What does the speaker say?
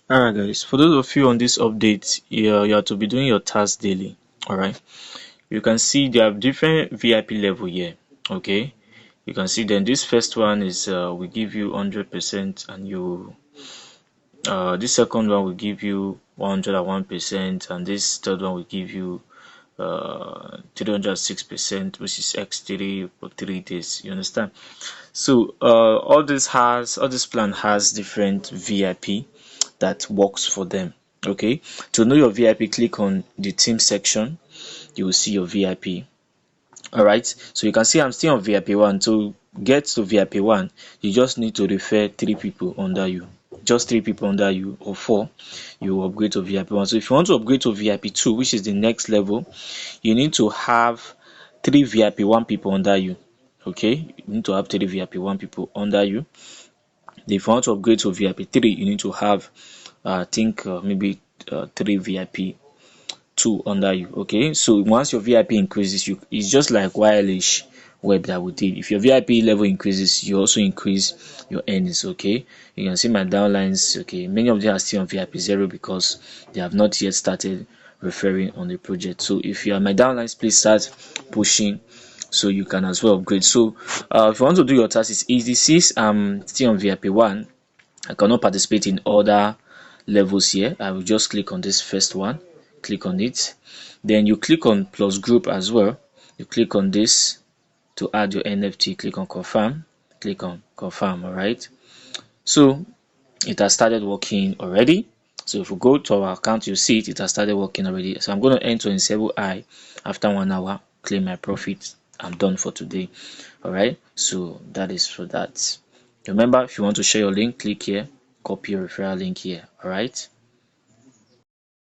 Alright guys, for those of you on this update, you have to be doing your tasks daily. Alright, you can see they have different VIP level here. Okay, you can see then this first one is we give you 100% and you this second one will give you 101% and this third one will give you 306%, which is x3 for 3 days. You understand? So all this plan has different VIP that works for them. Okay, to know your VIP, click on the team section. You will see your VIP. All right, so you can see I'm still on VIP 1. To get to VIP 1, you just need to refer 3 people under you. Just 3 people under you, or 4, you upgrade to VIP 1. So if you want to upgrade to VIP 2, which is the next level, you need to have 3 VIP 1 people under you. Okay, you need to have 3 VIP 1 people under you. If you want to upgrade to VIP 3, you need to have I think maybe 3 VIP 2 under you. Okay, so once your VIP increases, it's just like wireless web that we did. If your VIP level increases, you also increase your earnings. Okay, you can see my downlines. Okay, many of them are still on VIP 0 because they have not yet started referring on the project. So if you are my downlines, please start pushing so you can as well upgrade. So if you want to do your task, it's easy. Since I'm still on VIP 1, I cannot participate in other levels here. I will just click on this first one, click on it, then you click on plus group as well. You click on this to add your NFT, click on confirm, click on confirm. All right, so it has started working already. So if we go to our account, you see it has started working already. So I'm going to enter in Sable I after 1 hour, claim my profit. I'm done for today. All right, so that is for that. Remember, if you want to share your link, click here, copy your referral link here. All right.